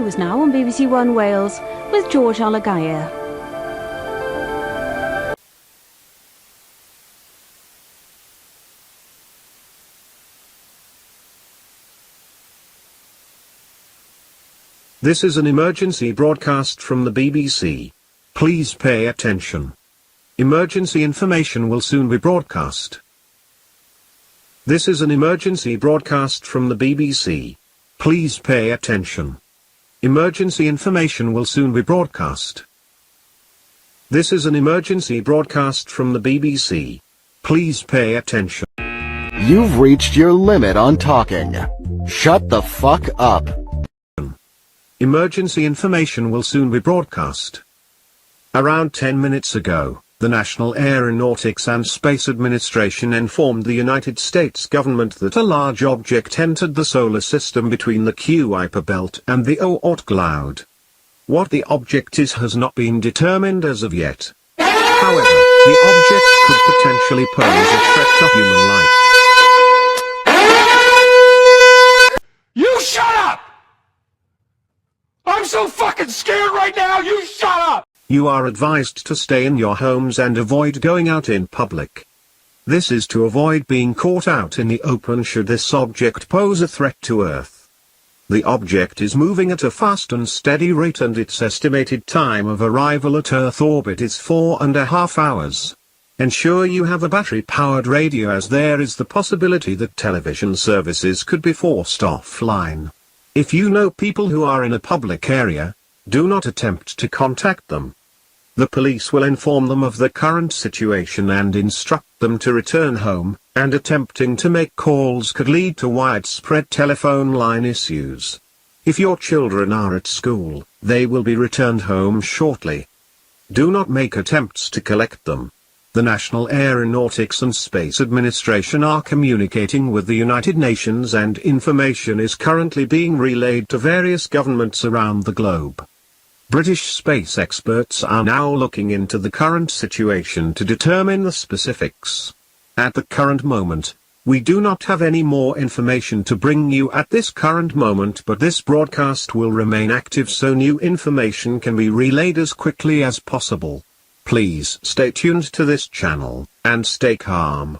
news now on BBC One Wales with George Alagaya. This is an emergency broadcast from the BBC. Please pay attention. Emergency information will soon be broadcast. This is an emergency broadcast from the BBC. Please pay attention. Emergency information will soon be broadcast. This is an emergency broadcast from the BBC. Please pay attention. You've reached your limit on talking. Shut the fuck up. Emergency information will soon be broadcast. Around 10 minutes ago, the National Aeronautics and Space Administration informed the United States government that a large object entered the solar system between the Kuiper belt and the Oort cloud. What the object is has not been determined as of yet. However, the object could potentially pose a threat to human life. You shut up! I'm so fucking scared right now, you shut up! You are advised to stay in your homes and avoid going out in public. This is to avoid being caught out in the open should this object pose a threat to Earth. The object is moving at a fast and steady rate and its estimated time of arrival at Earth orbit is 4.5 hours. Ensure you have a battery-powered radio as there is the possibility that television services could be forced offline. If you know people who are in a public area, do not attempt to contact them. The police will inform them of the current situation and instruct them to return home, and attempting to make calls could lead to widespread telephone line issues. If your children are at school, they will be returned home shortly. Do not make attempts to collect them. The National Aeronautics and Space Administration are communicating with the United Nations and information is currently being relayed to various governments around the globe. British space experts are now looking into the current situation to determine the specifics. At the current moment, we do not have any more information to bring you at this current moment, but this broadcast will remain active so new information can be relayed as quickly as possible. Please stay tuned to this channel, and stay calm.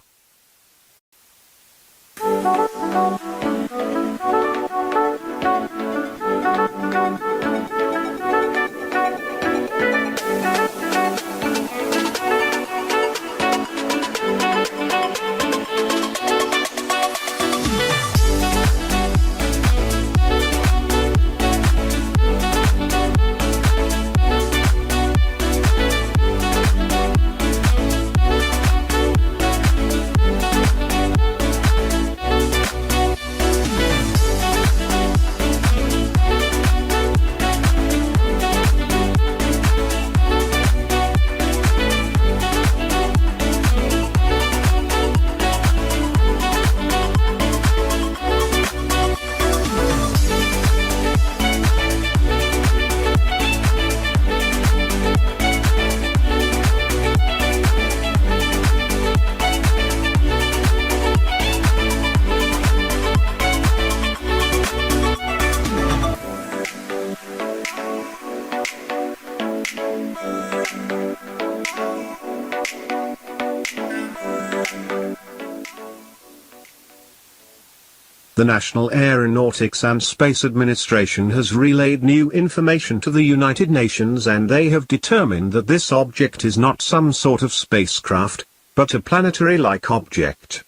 The National Aeronautics and Space Administration has relayed new information to the United Nations and they have determined that this object is not some sort of spacecraft, but a planetary-like object.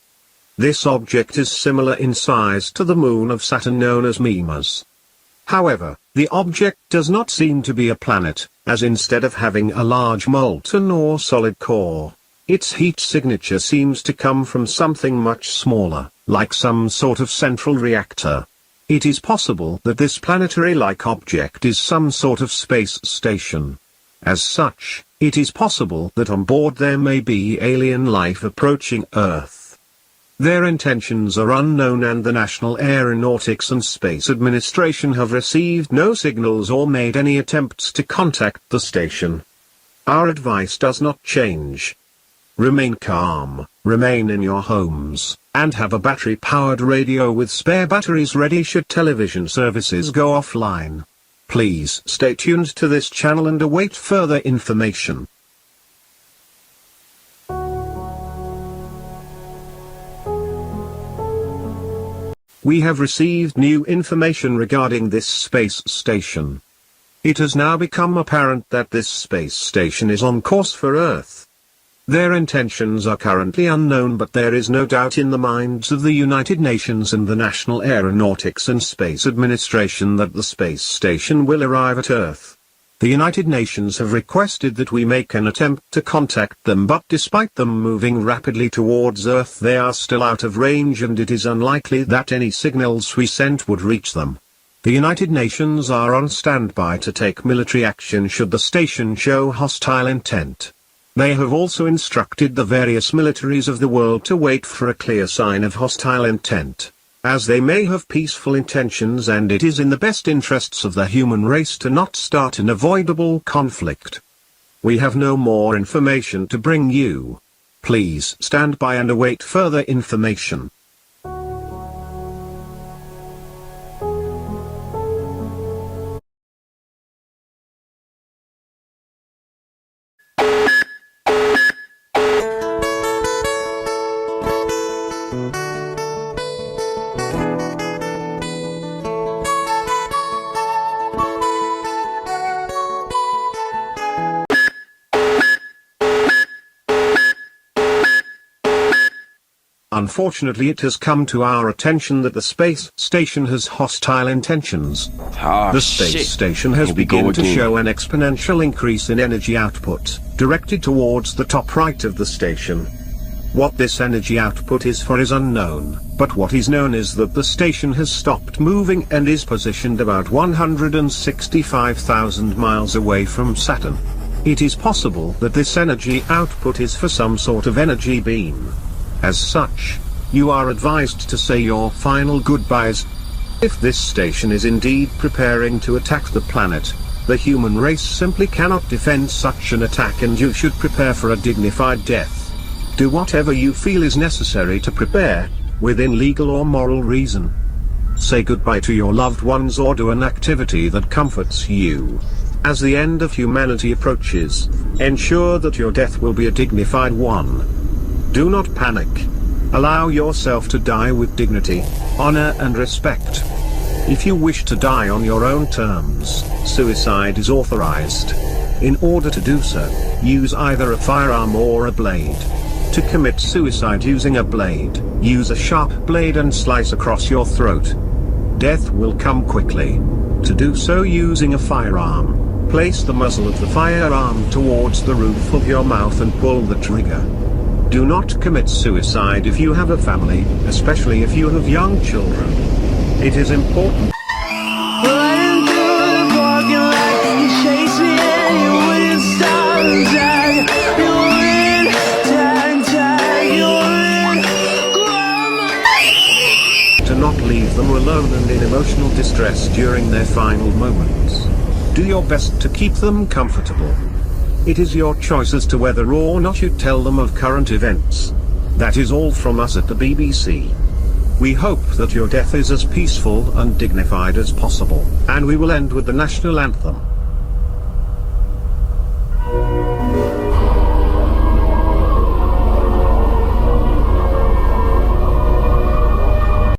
This object is similar in size to the moon of Saturn known as Mimas. However, the object does not seem to be a planet, as instead of having a large molten or solid core, its heat signature seems to come from something much smaller, like some sort of central reactor. It is possible that this planetary-like object is some sort of space station. As such, it is possible that on board there may be alien life approaching Earth. Their intentions are unknown and the National Aeronautics and Space Administration have received no signals or made any attempts to contact the station. Our advice does not change. Remain calm, remain in your homes, and have a battery-powered radio with spare batteries ready should television services go offline. Please stay tuned to this channel and await further information. We have received new information regarding this space station. It has now become apparent that this space station is on course for Earth. Their intentions are currently unknown, but there is no doubt in the minds of the United Nations and the National Aeronautics and Space Administration that the space station will arrive at Earth. The United Nations have requested that we make an attempt to contact them, but despite them moving rapidly towards Earth, they are still out of range and it is unlikely that any signals we sent would reach them. The United Nations are on standby to take military action should the station show hostile intent. They have also instructed the various militaries of the world to wait for a clear sign of hostile intent, as they may have peaceful intentions and it is in the best interests of the human race to not start an avoidable conflict. We have no more information to bring you. Please stand by and await further information. Unfortunately, it has come to our attention that the space station has hostile intentions. The space station has begun to show an exponential increase in energy output, directed towards the top right of the station. What this energy output is for is unknown, but what is known is that the station has stopped moving and is positioned about 165,000 miles away from Saturn. It is possible that this energy output is for some sort of energy beam. As such, you are advised to say your final goodbyes. If this station is indeed preparing to attack the planet, the human race simply cannot defend such an attack and you should prepare for a dignified death. Do whatever you feel is necessary to prepare, within legal or moral reason. Say goodbye to your loved ones or do an activity that comforts you. As the end of humanity approaches, ensure that your death will be a dignified one. Do not panic. Allow yourself to die with dignity, honor and respect. If you wish to die on your own terms, suicide is authorized. In order to do so, use either a firearm or a blade. To commit suicide using a blade, use a sharp blade and slice across your throat. Death will come quickly. To do so using a firearm, place the muzzle of the firearm towards the roof of your mouth and pull the trigger. Do not commit suicide if you have a family, especially if you have young children. It is important. To not leave them alone and in emotional distress during their final moments. Do your best to keep them comfortable. It is your choice as to whether or not you tell them of current events. That is all from us at the BBC. We hope that your death is as peaceful and dignified as possible, and we will end with the national anthem.